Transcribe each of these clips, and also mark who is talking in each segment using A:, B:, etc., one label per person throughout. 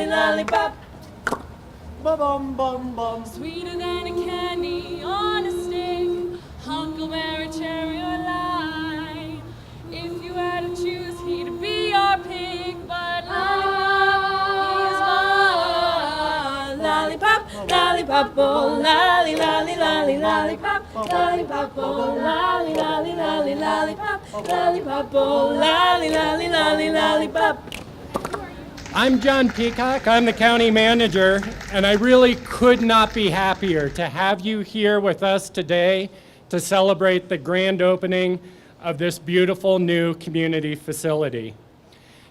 A: lolly, lollipop.
B: Bum bum bum.
A: Sweeter than a candy on a stick, huckleberry, cherry, or lime. If you had to choose, he'd be your pick, but lollipop, he's mine. Lollipop, lollipop, oh, lolly, lolly, lolly, lollipop. Lollipop, oh, lolly, lolly, lolly, lollipop. Lollipop, oh, lolly, lolly, lolly, lollipop.
C: I'm John Peacock, I'm the county manager, and I really could not be happier to have you here with us today to celebrate the grand opening of this beautiful new community facility.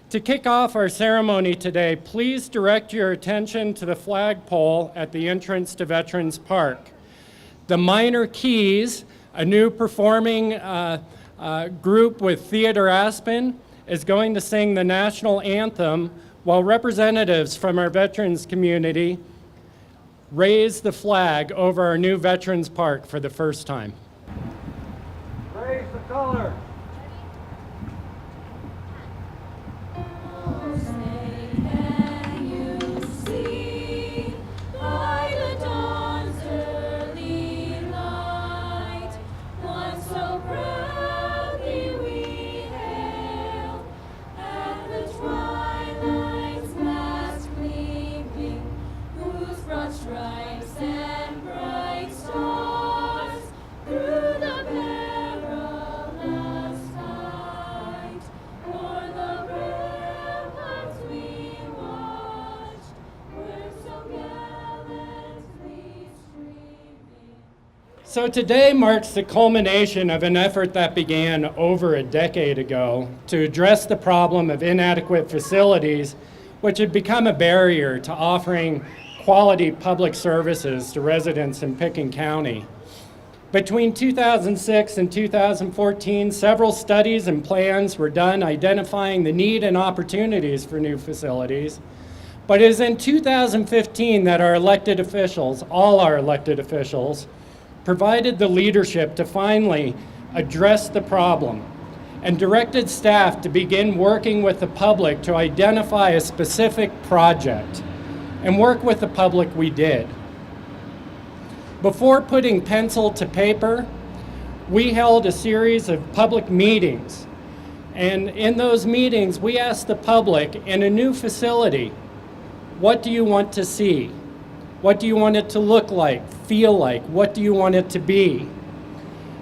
C: To kick off our ceremony today, please direct your attention to the flagpole at the entrance to Veterans Park. The Minor Keys, a new performing group with Theater Aspen, is going to sing the national anthem while representatives from our veterans community raise the flag over our new Veterans Park for the first time.
B: Raise the color.
C: So today marks the culmination of an effort that began over a decade ago to address the problem of inadequate facilities, which had become a barrier to offering quality public services to residents in Pitkin County. Between 2006 and 2014, several studies and plans were done identifying the need and opportunities for new facilities. But it is in 2015 that our elected officials, all our elected officials, provided the leadership to finally address the problem and directed staff to begin working with the public to identify a specific project. And work with the public we did. Before putting pencil to paper, we held a series of public meetings. And in those meetings, we asked the public, in a new facility, what do you want to see? What do you want it to look like, feel like? What do you want it to be?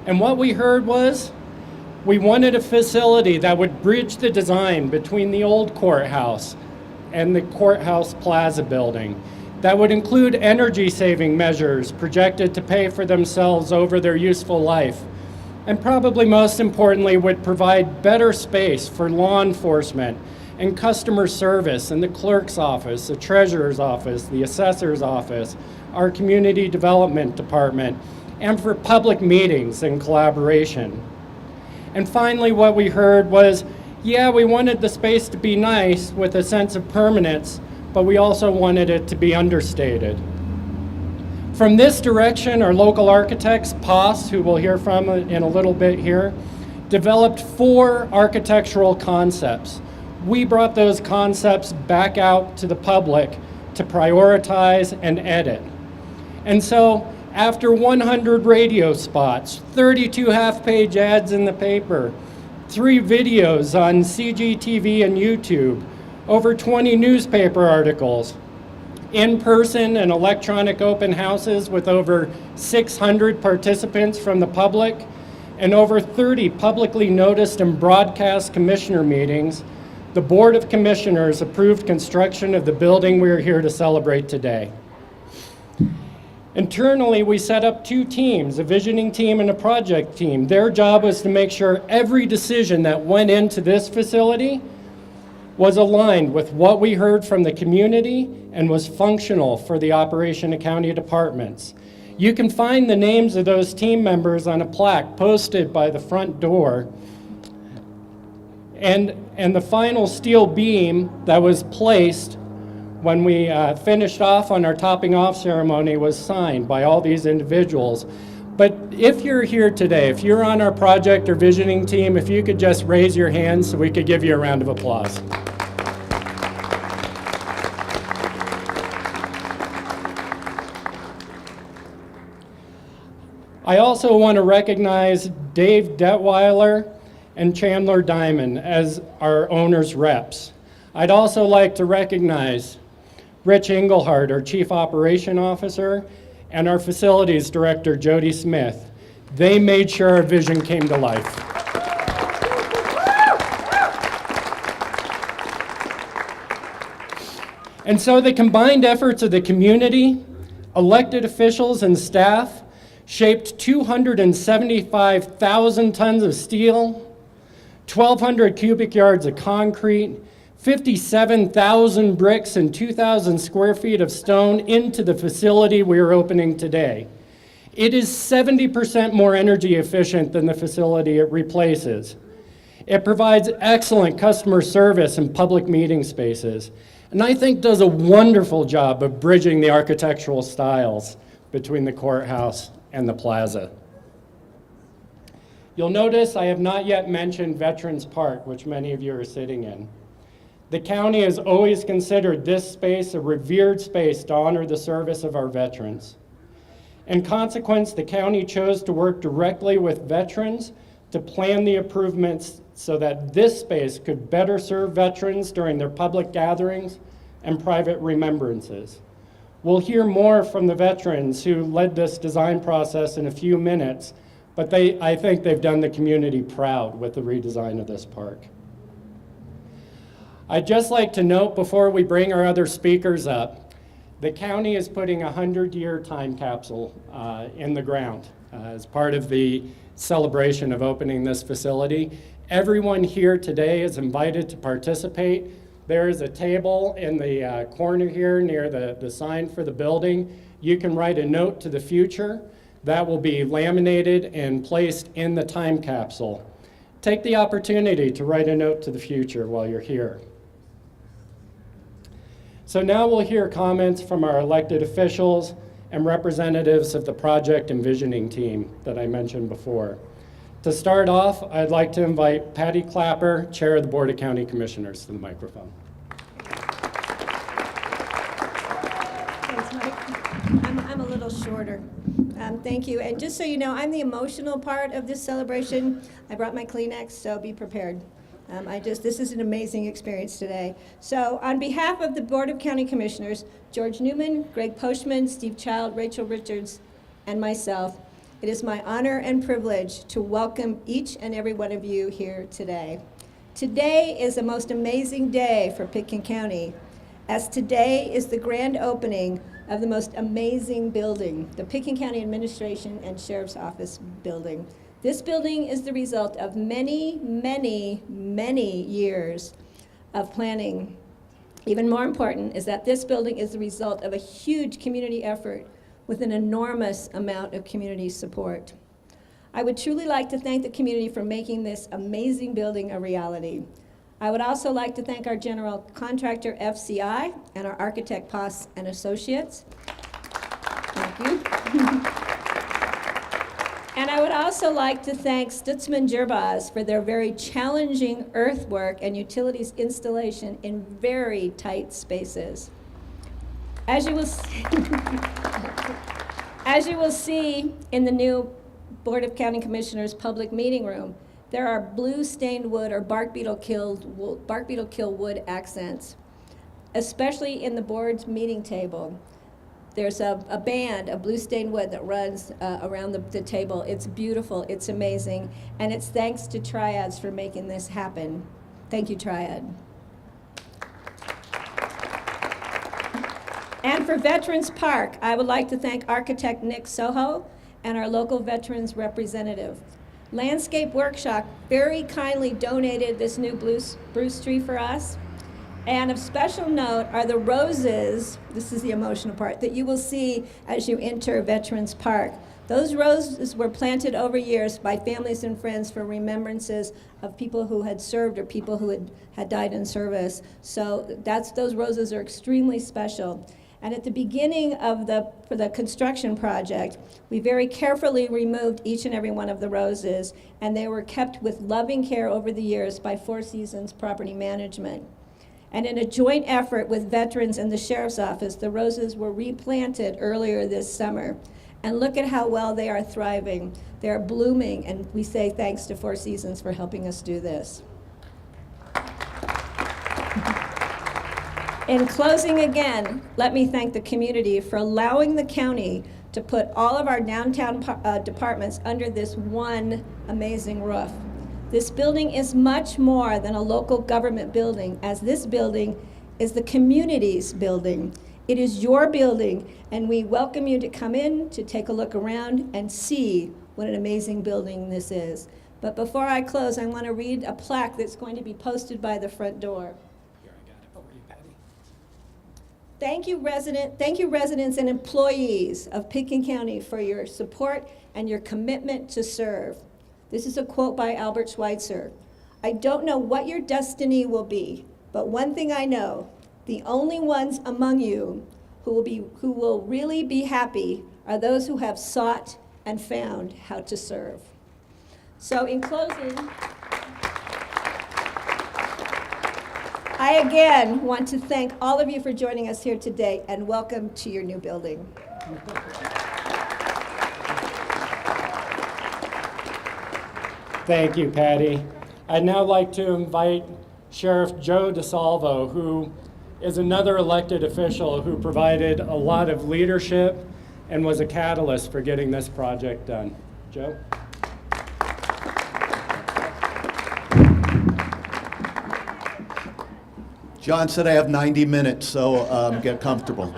C: And what we heard was, we wanted a facility that would bridge the design between the old courthouse and the Courthouse Plaza building, that would include energy-saving measures projected to pay for themselves over their useful life, and probably most importantly, would provide better space for law enforcement and customer service in the clerk's office, the treasurer's office, the assessor's office, our community development department, and for public meetings and collaboration. And finally, what we heard was, yeah, we wanted the space to be nice with a sense of permanence, but we also wanted it to be understated. From this direction, our local architects, POS, who we'll hear from in a little bit here, developed 4 architectural concepts. We brought those concepts back out to the public to prioritize and edit. And so, after 100 radio spots, 32 half-page ads in the paper, 3 videos on CGTV and YouTube, over 20 newspaper articles, in-person and electronic open houses with over 600 participants from the public, and over 30 publicly noticed and broadcast commissioner meetings, the Board of Commissioners approved construction of the building we are here to celebrate today. Internally, we set up 2 teams, a visioning team and a project team. Their job was to make sure every decision that went into this facility was aligned with what we heard from the community and was functional for the operation of county departments. You can find the names of those team members on a plaque posted by the front door. And the final steel beam that was placed when we finished off on our topping off ceremony was signed by all these individuals. But if you're here today, if you're on our project or visioning team, if you could just raise your hand so we could give you a round of applause. I also want to recognize Dave Detweiler and Chandler Diamond as our owner's reps. I'd also like to recognize Rich Engelhardt, our Chief Operation Officer, and our Facilities Director, Jody Smith. They made sure our vision came to life. And so the combined efforts of the community, elected officials, and staff shaped 275,000 tons of steel, 1,200 cubic yards of concrete, 57,000 bricks, and 2,000 square feet of stone into the facility we are opening today. It is 70% more energy efficient than the facility it replaces. It provides excellent customer service and public meeting spaces, and I think does a wonderful job of bridging the architectural styles between the courthouse and the plaza. You'll notice I have not yet mentioned Veterans Park, which many of you are sitting in. The county has always considered this space a revered space to honor the service of our veterans. In consequence, the county chose to work directly with veterans to plan the improvements so that this space could better serve veterans during their public gatherings and private remembrances. We'll hear more from the veterans who led this design process in a few minutes, but I think they've done the community proud with the redesign of this park. I'd just like to note before we bring our other speakers up, the county is putting a 100-year time capsule in the ground as part of the celebration of opening this facility. Everyone here today is invited to participate. There is a table in the corner here near the sign for the building. You can write a note to the future. That will be laminated and placed in the time capsule. Take the opportunity to write a note to the future while you're here. So now we'll hear comments from our elected officials and representatives of the project envisioning team that I mentioned before. To start off, I'd like to invite Patty Clapper, Chair of the Board of County Commissioners, to the microphone.
D: Thanks, Mike. I'm a little shorter. Thank you. And just so you know, I'm the emotional part of this celebration. I brought my Kleenex, so be prepared. This is an amazing experience today. So on behalf of the Board of County Commissioners, George Newman, Greg Postman, Steve Child, Rachel Richards, and myself, it is my honor and privilege to welcome each and every one of you here today. Today is the most amazing day for Pitkin County, as today is the grand opening of the most amazing building, the Pitkin County Administration and Sheriff's Office building. This building is the result of many, many, many years of planning. Even more important is that this building is the result of a huge community effort with an enormous amount of community support. I would truly like to thank the community for making this amazing building a reality. I would also like to thank our general contractor, FCI, and our architect, Poss and Associates. Thank you. And I would also like to thank Stutzman Gerbaz for their very challenging earthwork and utilities installation in very tight spaces. As you will see in the new Board of County Commissioners public meeting room, there are blue stained wood or bark beetle kill wood accents, especially in the board's meeting table. There's a band of blue stained wood that runs around the table. It's beautiful, it's amazing, and it's thanks to Triads for making this happen. Thank you, Triad. And for Veterans Park, I would like to thank architect Nick Soho and our local veterans representative. Landscape Workshop very kindly donated this new spruce tree for us. And of special note are the roses, this is the emotional part, that you will see as you enter Veterans Park. Those roses were planted over years by families and friends for remembrances of people who had served or people who had died in service. So those roses are extremely special. And at the beginning of for the construction project, we very carefully removed each and every one of the roses, and they were kept with loving care over the years by Four Seasons Property Management. And in a joint effort with veterans and the Sheriff's Office, the roses were replanted earlier this summer. And look at how well they are thriving. They are blooming, and we say thanks to Four Seasons for helping us do this. In closing again, let me thank the community for allowing the county to put all of our downtown departments under this one amazing roof. This building is much more than a local government building, as this building is the community's building. It is your building, and we welcome you to come in, to take a look around, and see what an amazing building this is. But before I close, I want to read a plaque that's going to be posted by the front door.
C: Here, I got it for you, Patty.
D: Thank you residents and employees of Pitkin County for your support and your commitment to serve. This is a quote by Albert Schweitzer. I don't know what your destiny will be, but one thing I know, the only ones among you who will really be happy are those who have sought and found how to serve. So in closing, I again want to thank all of you for joining us here today, and welcome to your new building.
C: Thank you, Patty. I'd now like to invite Sheriff Joe DeSalvo, who is another elected official who provided a lot of leadership and was a catalyst for getting this project done. Joe?
E: John said I have 90 minutes, so get comfortable.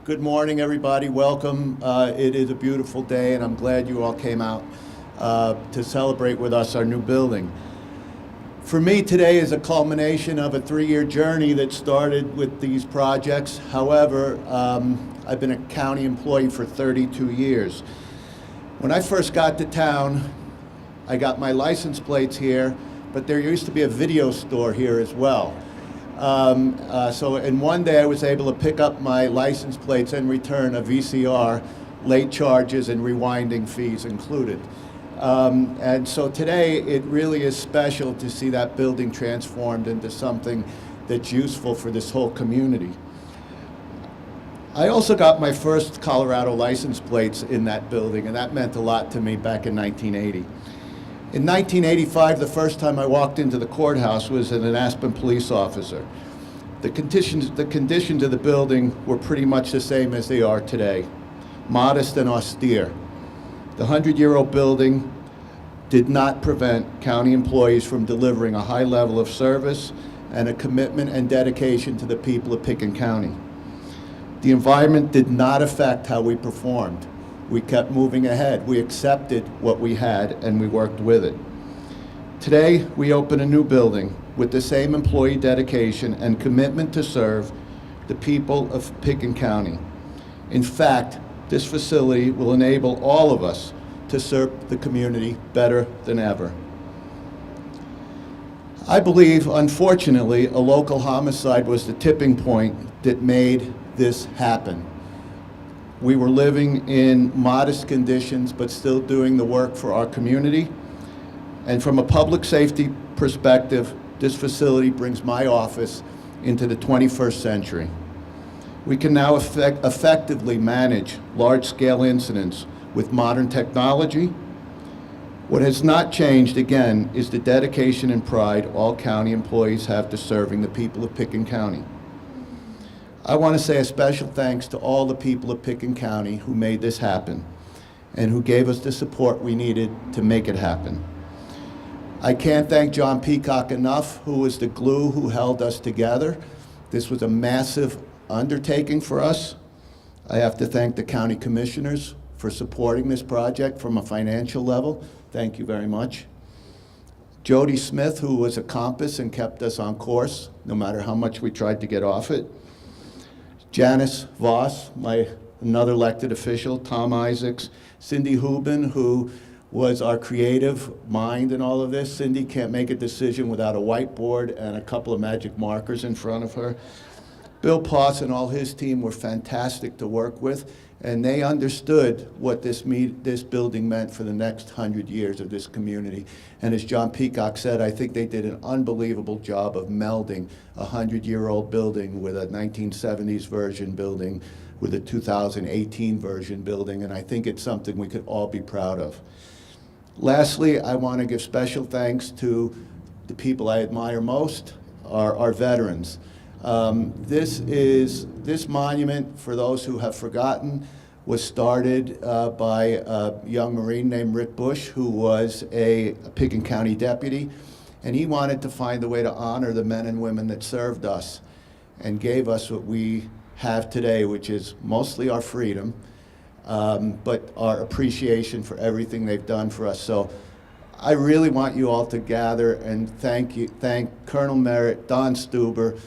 E: Good morning, everybody. Welcome. It is a beautiful day, and I'm glad you all came out to celebrate with us our new building. For me, today is a culmination of a 3-year journey that started with these projects. However, I've been a county employee for 32 years. When I first got to town, I got my license plates here, but there used to be a video store here as well. So in one day I was able to pick up my license plates and return a VCR, late charges and rewinding fees included. And so today it really is special to see that building transformed into something that's useful for this whole community. I also got my first Colorado license plates in that building, and that meant a lot to me back in 1980. In 1985, the first time I walked into the courthouse was as an Aspen police officer. The conditions of the building were pretty much the same as they are today, modest and austere. The 100-year-old building did not prevent county employees from delivering a high level of service and a commitment and dedication to the people of Pitkin County. The environment did not affect how we performed. We kept moving ahead. We accepted what we had and we worked with it. Today, we open a new building with the same employee dedication and commitment to serve the people of Pitkin County. In fact, this facility will enable all of us to serve the community better than ever. I believe, unfortunately, a local homicide was the tipping point that made this happen. We were living in modest conditions, but still doing the work for our community. And from a public safety perspective, this facility brings my office into the 21st century. We can now effectively manage large-scale incidents with modern technology. What has not changed, again, is the dedication and pride all county employees have to serving the people of Pitkin County. I want to say a special thanks to all the people of Pitkin County who made this happen and who gave us the support we needed to make it happen. I can't thank John Peacock enough, who was the glue who held us together. This was a massive undertaking for us. I have to thank the county commissioners for supporting this project from a financial level. Thank you very much. Jody Smith, who was a compass and kept us on course, no matter how much we tried to get off it. Janice Voss, another elected official, Tom Isaacs, Cindy Hubin, who was our creative mind in all of this. Cindy can't make a decision without a whiteboard and a couple of magic markers in front of her. Bill Poss and all his team were fantastic to work with, and they understood what this building meant for the next 100 years of this community. And as John Peacock said, I think they did an unbelievable job of melding a 100-year-old building with a 1970s version building with a 2018 version building, and I think it's something we could all be proud of. Lastly, I want to give special thanks to the people I admire most, our veterans. This monument, for those who have forgotten, was started by a young Marine named Rick Bush, who was a Pitkin County deputy, and he wanted to find a way to honor the men and women that served us and gave us what we have today, which is mostly our freedom, but our appreciation for everything they've done for us. So I really want you all to gather and thank Colonel Merritt, Don Stuber,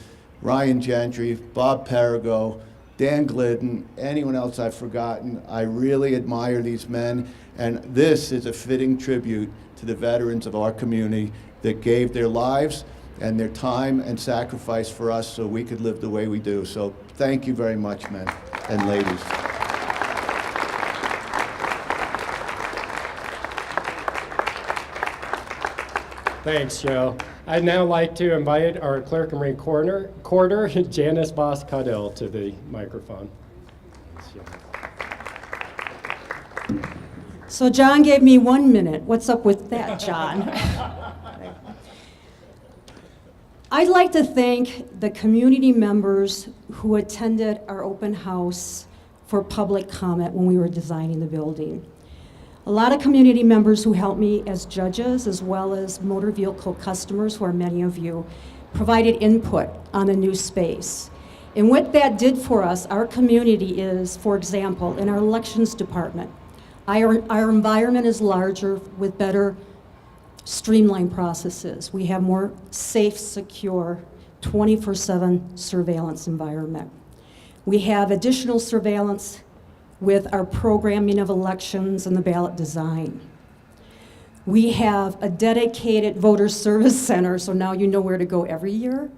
E: Ryan Gentry, Bob Perigo, Dan Glidden, anyone else I've forgotten. I really admire these men, and this is a fitting tribute to the veterans of our community that gave their lives and their time and sacrifice for us so we could live the way we do. So thank you very much, men and ladies.
C: Thanks, Joe. I'd now like to invite our Clerk and Recorder, Janice Voss-Caudell, to the microphone.
F: So John gave me 1 minute. What's up with that, John? I'd like to thank the community members who attended our open house for public comment when we were designing the building. A lot of community members who helped me as judges, as well as motor vehicle customers, who are many of you, provided input on the new space. And what that did for us, our community is, for example, in our elections department, our environment is larger with better streamlined processes. We have more safe, secure, 24/7 surveillance environment. We have additional surveillance with our programming of elections and the ballot design. We have a dedicated voter service center, so now you know where to go every year,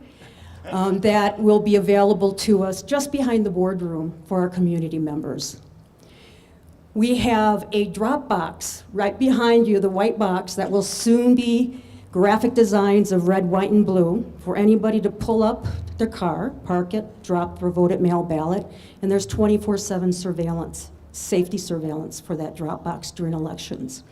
F: that will be available to us just behind the boardroom for our community members. We have a drop box right behind you, the white box, that will soon be graphic designs of red, white, and blue for anybody to pull up their car, park it, drop their voted mail ballot, and there's 24/7 surveillance, safety surveillance for that drop box during elections.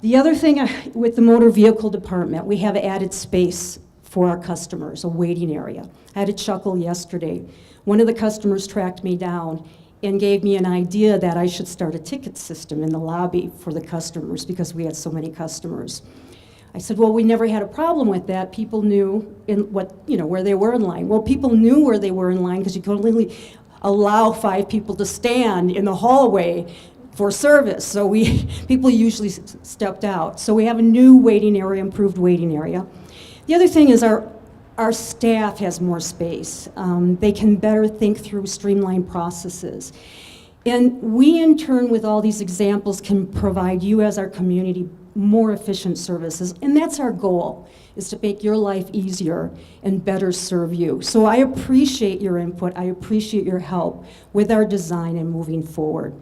F: The other thing with the motor vehicle department, we have added space for our customers, a waiting area. I had a chuckle yesterday. One of the customers tracked me down and gave me an idea that I should start a ticket system in the lobby for the customers because we had so many customers. I said, well, we never had a problem with that. People knew where they were in line. Well, people knew where they were in line because you could only allow 5 people to stand in the hallway for service. So people usually stepped out. So we have a new waiting area, improved waiting area. The other thing is our staff has more space. They can better think through streamlined processes. And we, in turn, with all these examples, can provide you as our community more efficient services. And that's our goal, is to make your life easier and better serve you. So I appreciate your input. I appreciate your help with our design and moving forward.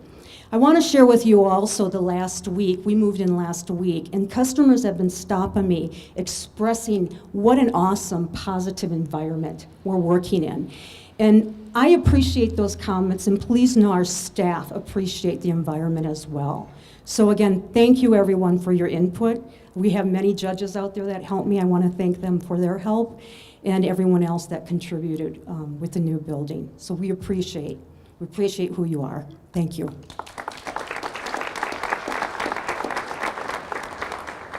F: I want to share with you also the last week, we moved in last week, and customers have been stopping me, expressing what an awesome, positive environment we're working in. And I appreciate those comments, and please know our staff appreciate the environment as well. So again, thank you everyone for your input. We have many judges out there that help me. I want to thank them for their help, and everyone else that contributed with the new building. So we appreciate who you are. Thank you.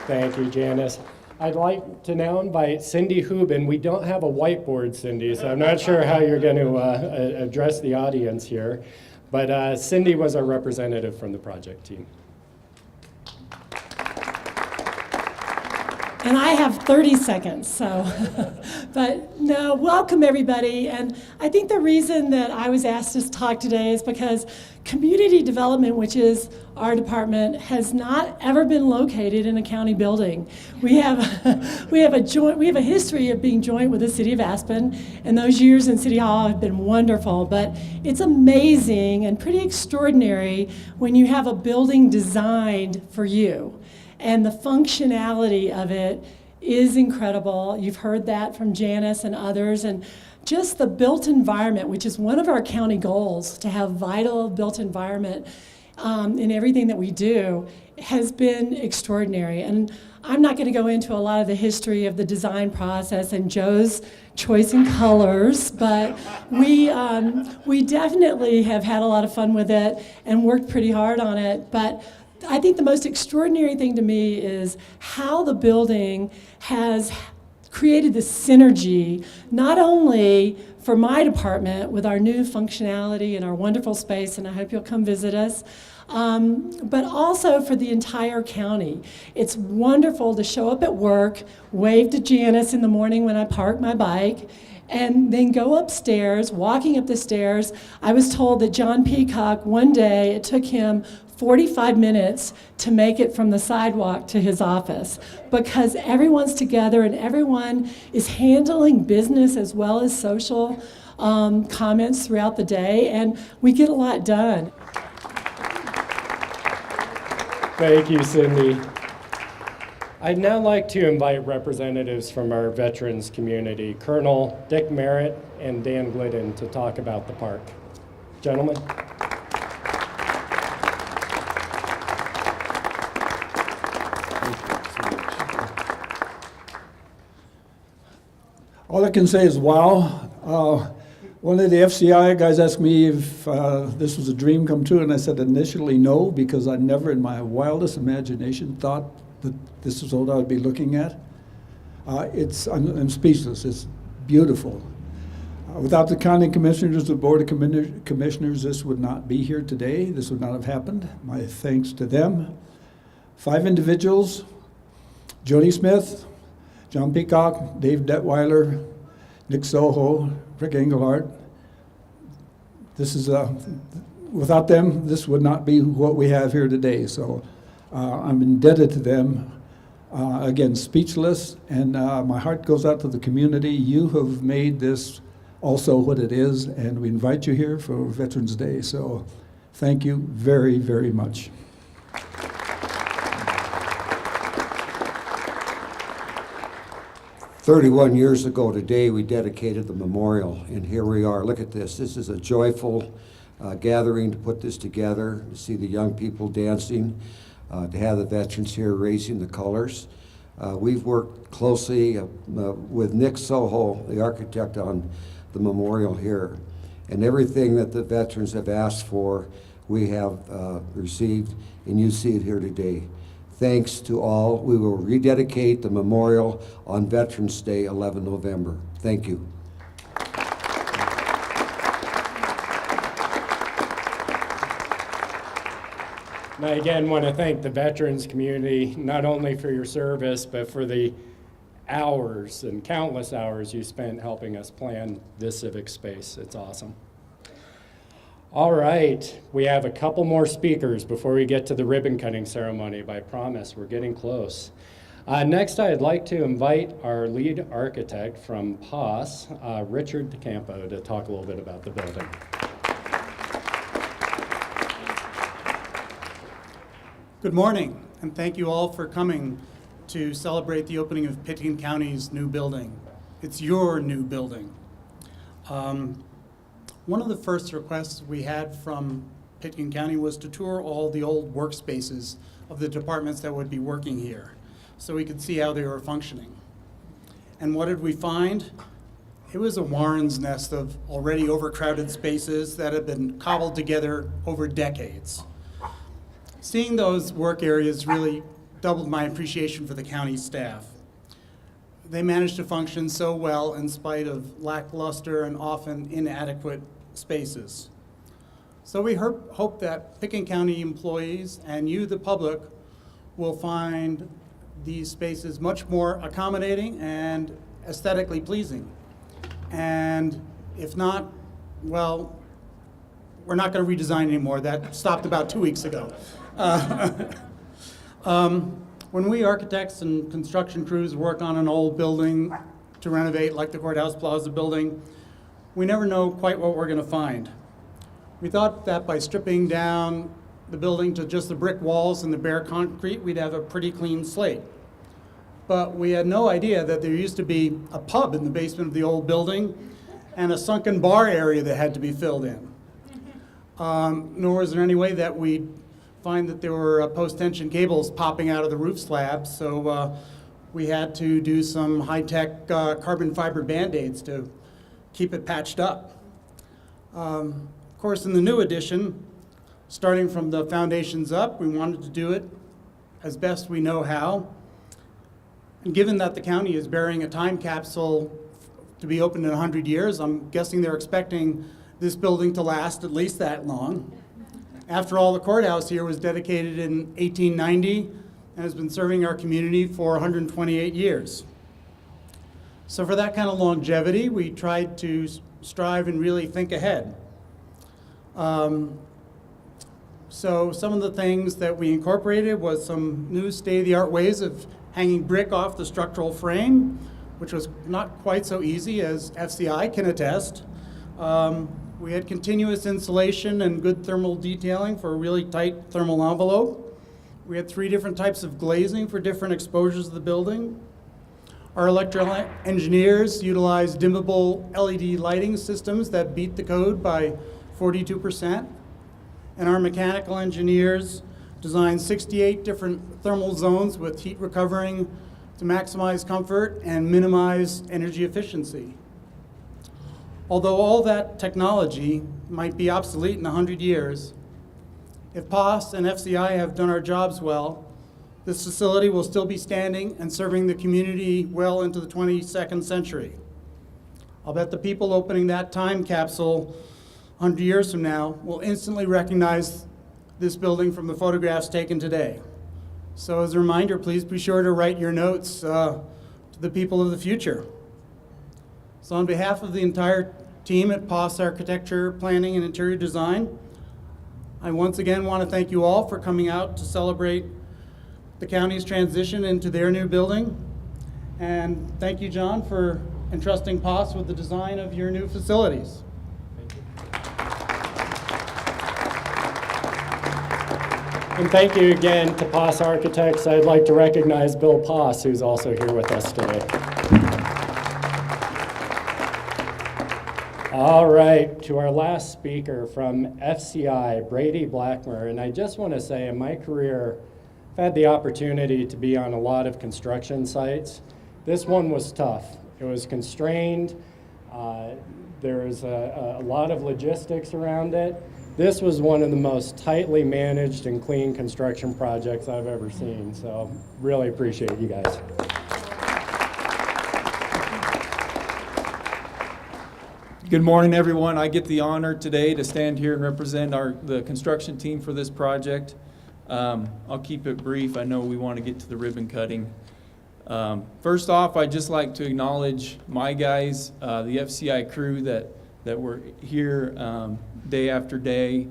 C: Thank you, Janice. I'd like to now invite Cindy Hubin. We don't have a whiteboard, Cindy, so I'm not sure how you're going to address the audience here. But Cindy was our representative from the project team.
G: And I have 30 seconds, so. But no, welcome everybody. And I think the reason that I was asked to talk today is because community development, which is our department, has not ever been located in a county building. We have a history of being joint with the city of Aspen, and those years in City Hall have been wonderful. But it's amazing and pretty extraordinary when you have a building designed for you. And the functionality of it is incredible. You've heard that from Janice and others. And just the built environment, which is one of our county goals, to have vital built environment in everything that we do, has been extraordinary. And I'm not going to go into a lot of the history of the design process and Joe's choice in colors, but we definitely have had a lot of fun with it and worked pretty hard on it. But I think the most extraordinary thing to me is how the building has created this synergy, not only for my department with our new functionality and our wonderful space, and I hope you'll come visit us, but also for the entire county. It's wonderful to show up at work, wave to Janice in the morning when I park my bike, and then go upstairs. Walking up the stairs, I was told that John Peacock, one day, it took him 45 minutes to make it from the sidewalk to his office, because everyone's together and everyone is handling business as well as social comments throughout the day, and we get a lot done.
C: Thank you, Cindy. I'd now like to invite representatives from our veterans community, Colonel Dick Merritt and Dan Glidden, to talk about the park. Gentlemen.
H: All I can say is wow. One of the FCI guys asked me if this was a dream come true, and I said initially no, because I never in my wildest imagination thought that this is what I would be looking at. I'm speechless. It's beautiful. Without the county commissioners, the board of commissioners, this would not be here today. This would not have happened. My thanks to them. 5 individuals: Joni Smith, John Peacock, Dave Detweiler, Nick Soho, Rick Engelhardt. This is, without them, this would not be what we have here today. So I'm indebted to them. Again, speechless, and my heart goes out to the community. You have made this also what it is, and we invite you here for Veterans Day. So thank you very, very much.
I: 31 years ago today, we dedicated the memorial, and here we are. Look at this. This is a joyful gathering to put this together, to see the young people dancing, to have the veterans here raising the colors. We've worked closely with Nick Soho, the architect, on the memorial here. And everything that the veterans have asked for, we have received, and you see it here today. Thanks to all. We will rededicate the memorial on Veterans Day, 11 November. Thank you.
C: And I again want to thank the veterans community, not only for your service, but for the hours and countless hours you spent helping us plan this civic space. It's awesome. All right, we have a couple more speakers before we get to the ribbon cutting ceremony, but I promise we're getting close. Next, I'd like to invite our lead architect from POS, Richard DeCampo, to talk a little bit about the building.
J: Good morning, and thank you all for coming to celebrate the opening of Pitkin County's new building. It's your new building. One of the first requests we had from Pitkin County was to tour all the old workspaces of the departments that would be working here, so we could see how they were functioning. And what did we find? It was a Warren's nest of already overcrowded spaces that had been cobbled together over decades. Seeing those work areas really doubled my appreciation for the county staff. They managed to function so well in spite of lackluster and often inadequate spaces. So we hope that Pitkin County employees and you, the public, will find these spaces much more accommodating and aesthetically pleasing. And if not, well, we're not going to redesign anymore. That stopped about 2 weeks ago. When we architects and construction crews work on an old building to renovate, like the Courthouse Plaza building, we never know quite what we're going to find. We thought that by stripping down the building to just the brick walls and the bare concrete, we'd have a pretty clean slate. But we had no idea that there used to be a pub in the basement of the old building and a sunken bar area that had to be filled in. Nor was there any way that we'd find that there were post-tension cables popping out of the roof slabs, so we had to do some high-tech carbon fiber Band-Aids to keep it patched up. Of course, in the new addition, starting from the foundations up, we wanted to do it as best we know how. And given that the county is burying a time capsule to be opened in 100 years, I'm guessing they're expecting this building to last at least that long. After all, the courthouse here was dedicated in 1890 and has been serving our community for 128 years. So for that kind of longevity, we tried to strive and really think ahead. So some of the things that we incorporated was some new state-of-the-art ways of hanging brick off the structural frame, which was not quite so easy, as FCI can attest. We had continuous insulation and good thermal detailing for a really tight thermal envelope. We had 3 different types of glazing for different exposures of the building. Our electrical engineers utilized dimmable LED lighting systems that beat the code by 42%. And our mechanical engineers designed 68 different thermal zones with heat recovering to maximize comfort and minimize energy efficiency. Although all that technology might be obsolete in 100 years, if POS and FCI have done our jobs well, this facility will still be standing and serving the community well into the 22nd century. I'll bet the people opening that time capsule 100 years from now will instantly recognize this building from the photographs taken today. So as a reminder, please be sure to write your notes to the people of the future. So on behalf of the entire team at POS Architecture, Planning, and Interior Design, I once again want to thank you all for coming out to celebrate the county's transition into their new building. And thank you, John, for entrusting POS with the design of your new facilities.
C: And thank you again to POS Architects. I'd like to recognize Bill Poss, who's also here with us today. All right, to our last speaker from FCI, Brady Blackmer. And I just want to say, in my career, I've had the opportunity to be on a lot of construction sites. This one was tough. It was constrained. There was a lot of logistics around it. This was one of the most tightly managed and clean construction projects I've ever seen. So really appreciate you guys.
K: Good morning, everyone. I get the honor today to stand here and represent the construction team for this project. I'll keep it brief. I know we want to get to the ribbon cutting. First off, I'd just like to acknowledge my guys, the FCI crew that were here day after day,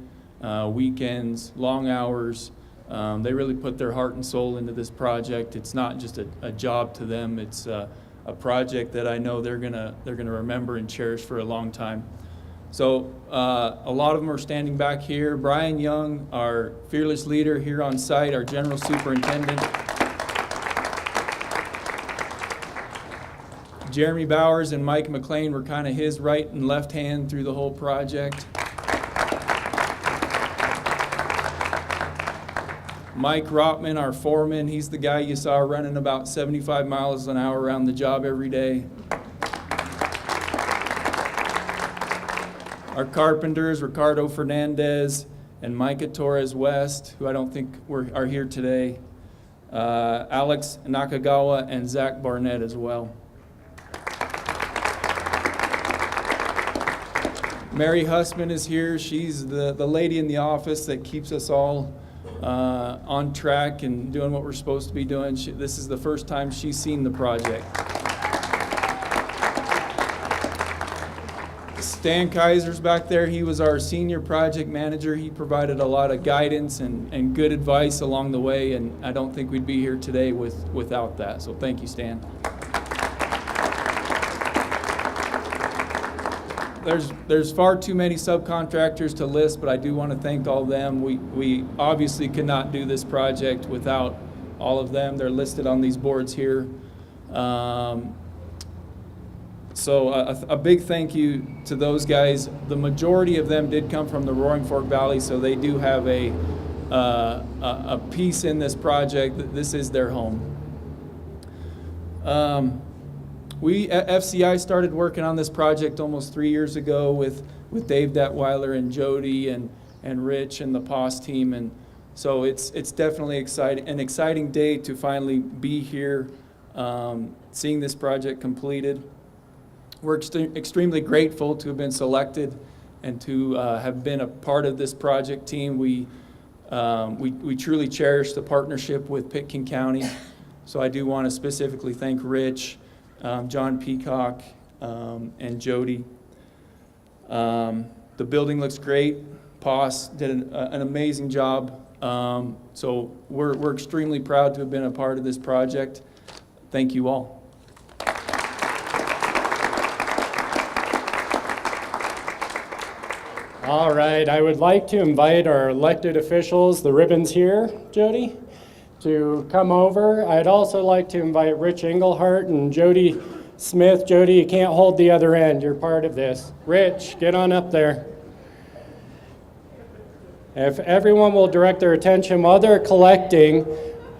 K: weekends, long hours. They really put their heart and soul into this project. It's not just a job to them. It's a project that I know they're gonna remember and cherish for a long time. So a lot of them are standing back here. Brian Young, our fearless leader here on site, our general superintendent. Jeremy Bowers and Mike McLean were kind of his right and left hand through the whole project. Mike Rotman, our foreman, he's the guy you saw running about 75 miles an hour around the job every day. Our carpenters, Ricardo Fernandez and Micah Torres West, who I don't think are here today. Alex Nakagawa and Zach Barnett as well. Mary Hussman is here. She's the lady in the office that keeps us all on track and doing what we're supposed to be doing. This is the first time she's seen the project. Stan Kaiser's back there. He was our senior project manager. He provided a lot of guidance and good advice along the way, and I don't think we'd be here today without that. So thank you, Stan. There's far too many subcontractors to list, but I do want to thank all of them. We obviously could not do this project without all of them. They're listed on these boards here. So a big thank you to those guys. The majority of them did come from the Roaring Fork Valley, so they do have a piece in this project. This is their home. We at FCI started working on this project almost 3 years ago with Dave Detweiler and Jody and Rich and the POS team, and so it's definitely an exciting day to finally be here, seeing this project completed. We're extremely grateful to have been selected and to have been a part of this project team. We truly cherish the partnership with Pitkin County, so I do want to specifically thank Rich, John Peacock, and Jody. The building looks great. POS did an amazing job. So we're extremely proud to have been a part of this project. Thank you all.
C: All right, I would like to invite our elected officials, the ribbons here, Jody, to come over. I'd also like to invite Rich Engelhardt and Jody Smith. Jody, you can't hold the other end. You're part of this. Rich, get on up there. If everyone will direct their attention while they're collecting,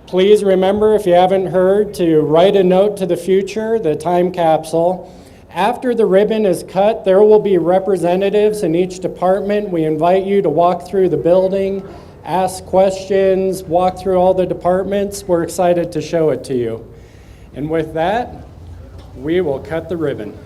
C: please remember, if you haven't heard, to write a note to the future, the time capsule. After the ribbon is cut, there will be representatives in each department. We invite you to walk through the building, ask questions, walk through all the departments. We're excited to show it to you. And with that, we will cut the ribbon.